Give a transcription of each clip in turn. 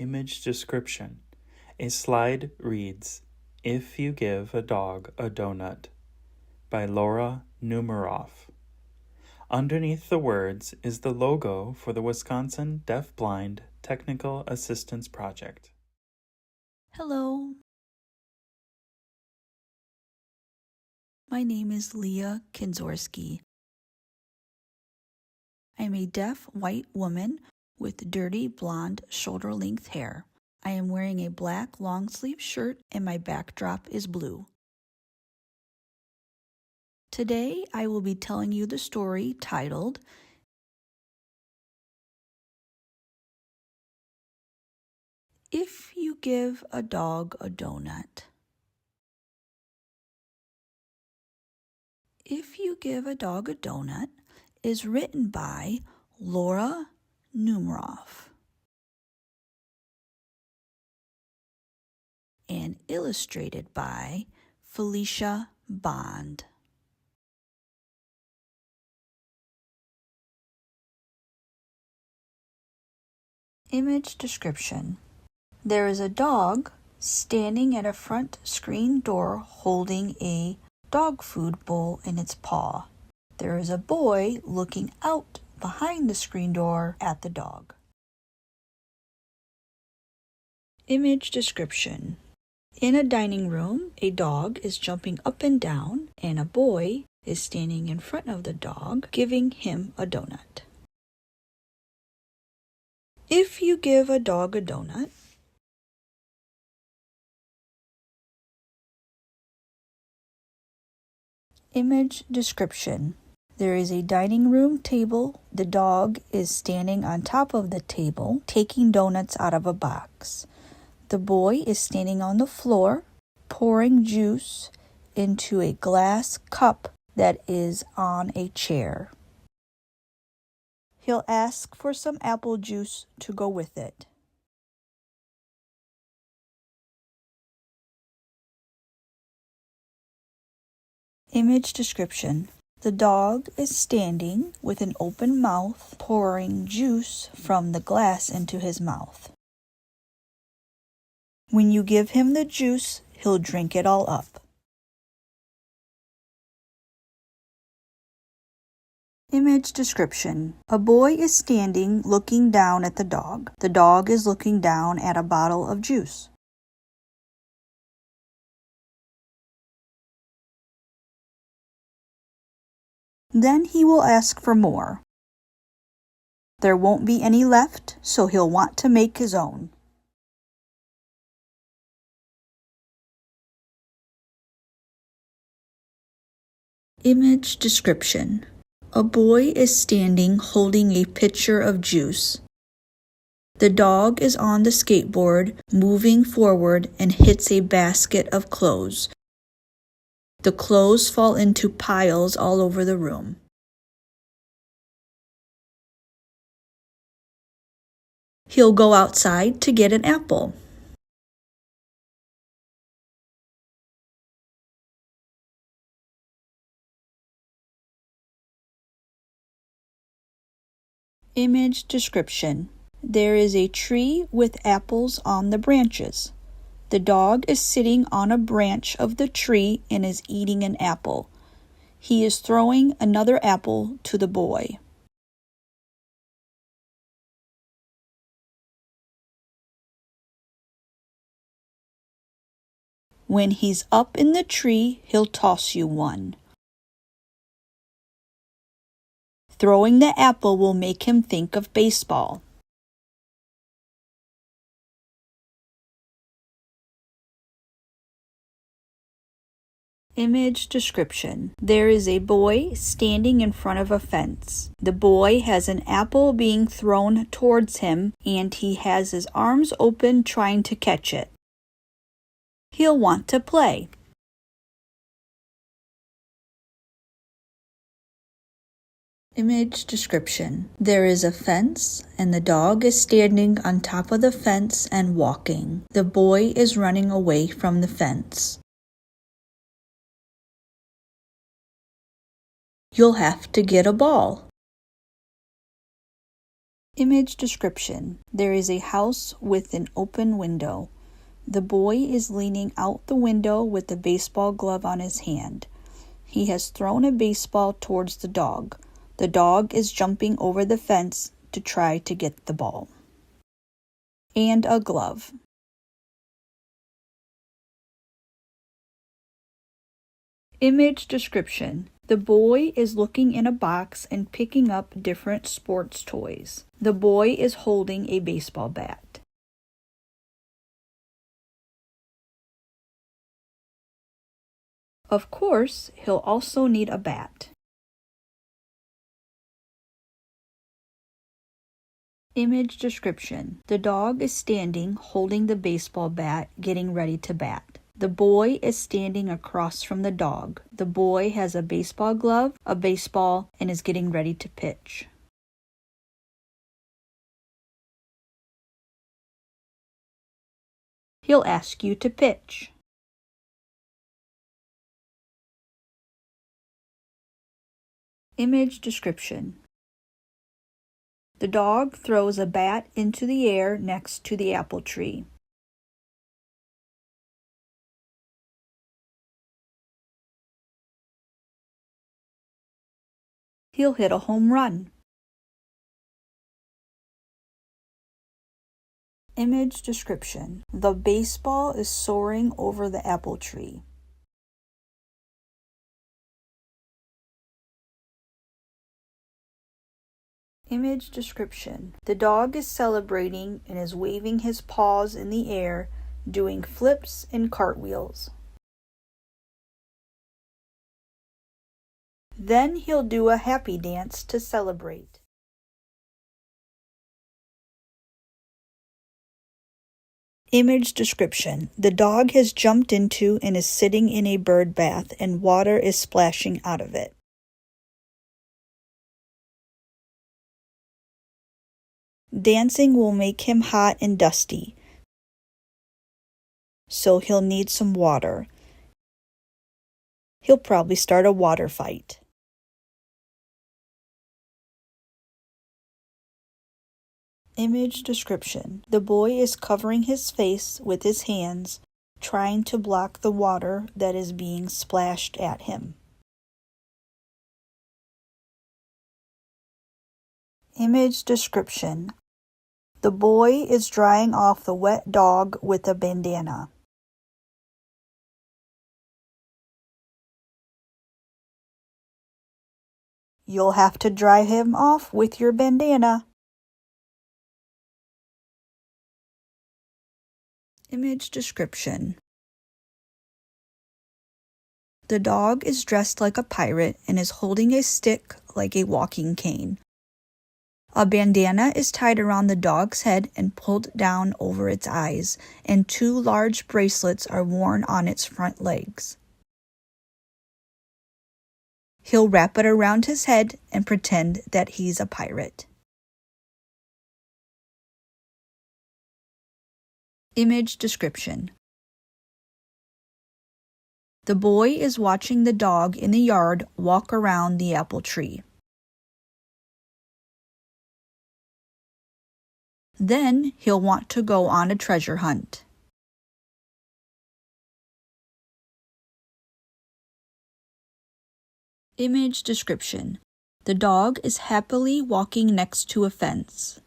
Image description. A slide reads, "If You Give a Dog a Donut" by Numeroff. Underneath the words is the logo for the Wisconsin Deafblind Technical Assistance Project. Hello. My name is Leah Kendziorski. I'm a deaf white woman with dirty blonde shoulder-length hair. I am wearing a black long-sleeve shirt and my backdrop is blue. Today I will be telling you the story titled If You Give a Dog a Donut. If You Give a Dog a Donut is written by Numeroff and illustrated by Felicia Bond. Image description. There is a dog standing at a front screen door holding a dog food bowl in its paw. There is a boy looking out behind the screen door at the dog. Image description. In a dining room, a dog is jumping up and down, and a boy is standing in front of the dog, giving him a donut. If you give a dog a donut, image description. There is a dining room table. The dog is standing on top of the table, taking donuts out of a box. The boy is standing on the floor, pouring juice into a glass cup that is on a chair. He'll ask for some apple juice to go with it. Image description. The dog is standing with an open mouth, pouring juice from the glass into his mouth. When you give him the juice, he'll drink it all up. Image description. A boy is standing looking down at the dog. The dog is looking down at a bottle of juice. Then he will ask for more. There won't be any left, so he'll want to make his own. Image description. A boy is standing holding a pitcher of juice. The dog is on the skateboard, moving forward and hits a basket of clothes. The clothes fall into piles all over the room. He'll go outside to get an apple. Image description. There is a tree with apples on the branches. The dog is sitting on a branch of the tree and is eating an apple. He is throwing another apple to the boy. When he's up in the tree, he'll toss you one. Throwing the apple will make him think of baseball. Image description. There is a boy standing in front of a fence. The boy has an apple being thrown towards him, and he has his arms open trying to catch it. He'll want to play. Image description. There is a fence, and the dog is standing on top of the fence and walking. The boy is running away from the fence. You'll have to get a ball. Image description. There is a house with an open window. The boy is leaning out the window with a baseball glove on his hand. He has thrown a baseball towards the dog. The dog is jumping over the fence to try to get the ball. And a glove. Image description. The boy is looking in a box and picking up different sports toys. The boy is holding a baseball bat. Of course, he'll also need a bat. Image description. The dog is standing, holding the baseball bat, getting ready to bat. The boy is standing across from the dog. The boy has a baseball glove, a baseball, and is getting ready to pitch. He'll ask you to pitch. Image description. The dog throws a bat into the air next to the apple tree. He'll hit a home run. Image description. The baseball is soaring over the apple tree. Image description. The dog is celebrating and is waving his paws in the air, doing flips and cartwheels. Then he'll do a happy dance to celebrate. Image description. The dog has jumped into and is sitting in a bird bath and water is splashing out of it. Dancing will make him hot and dusty, so he'll need some water. He'll probably start a water fight. Image description. The boy is covering his face with his hands, trying to block the water that is being splashed at him. Image description. The boy is drying off the wet dog with a bandana. You'll have to dry him off with your bandana. Image description. The dog is dressed like a pirate and is holding a stick like a walking cane. A bandana is tied around the dog's head and pulled down over its eyes, and 2 large bracelets are worn on its front legs. He'll wrap it around his head and pretend that he's a pirate. Image description. The boy is watching the dog in the yard walk around the apple tree. Then he'll want to go on a treasure hunt. Image description. The dog is happily walking next to a fence.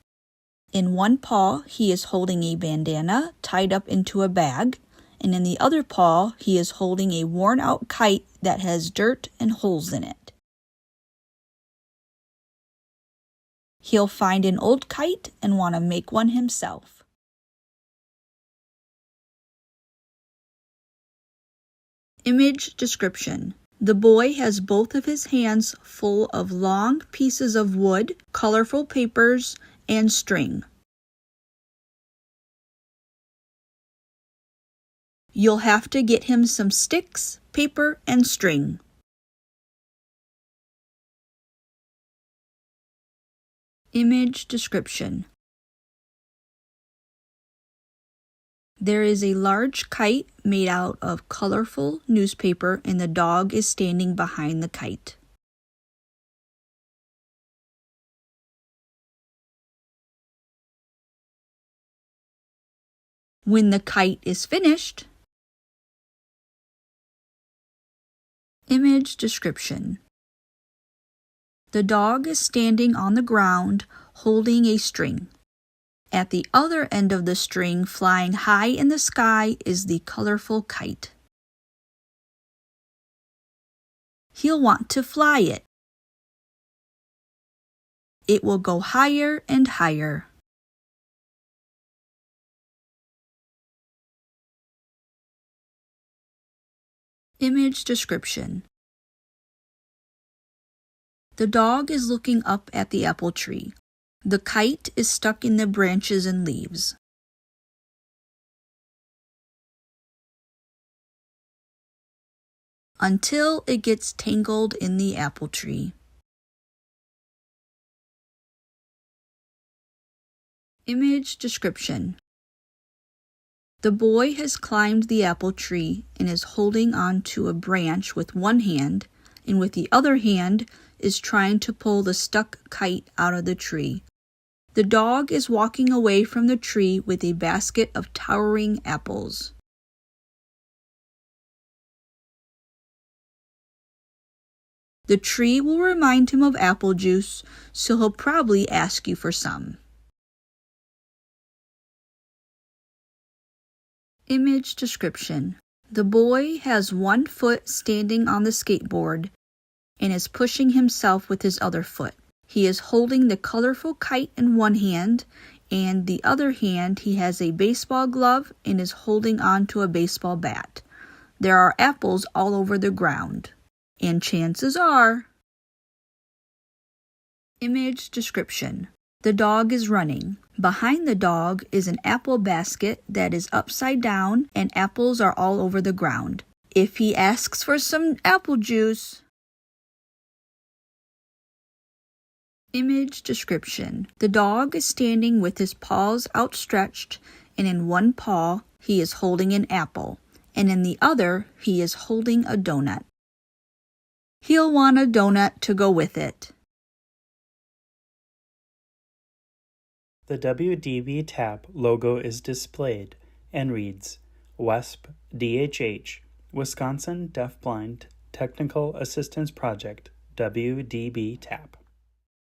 In one paw, he is holding a bandana tied up into a bag, and in the other paw, he is holding a worn-out kite that has dirt and holes in it. He'll find an old kite and want to make one himself. Image description. The boy has both of his hands full of long pieces of wood, colorful papers, and string. You'll have to get him some sticks, paper, and string. Image description. There is a large kite made out of colorful newspaper and the dog is standing behind the kite. When the kite is finished. Image description. The dog is standing on the ground holding a string. At the other end of the string, flying high in the sky, is the colorful kite. He'll want to fly it. It will go higher and higher. Image description. The dog is looking up at the apple tree. The kite is stuck in the branches and leaves. Until it gets tangled in the apple tree. Image description. The boy has climbed the apple tree and is holding on to a branch with one hand, and with the other hand is trying to pull the stuck kite out of the tree. The dog is walking away from the tree with a basket of towering apples. The tree will remind him of apple juice, so he'll probably ask you for some. Image description. The boy has one foot standing on the skateboard and is pushing himself with his other foot. He is holding the colorful kite in one hand, and the other hand he has a baseball glove and is holding on to a baseball bat. There are apples all over the ground, and chances are... Image description. The dog is running. Behind the dog is an apple basket that is upside down and apples are all over the ground. If he asks for some apple juice... Image description. The dog is standing with his paws outstretched, and in one paw he is holding an apple, and in the other he is holding a donut. He'll want a donut to go with it. The WDBTAP logo is displayed and reads WESP-DHH, Wisconsin Deafblind Technical Assistance Project, WDBTAP.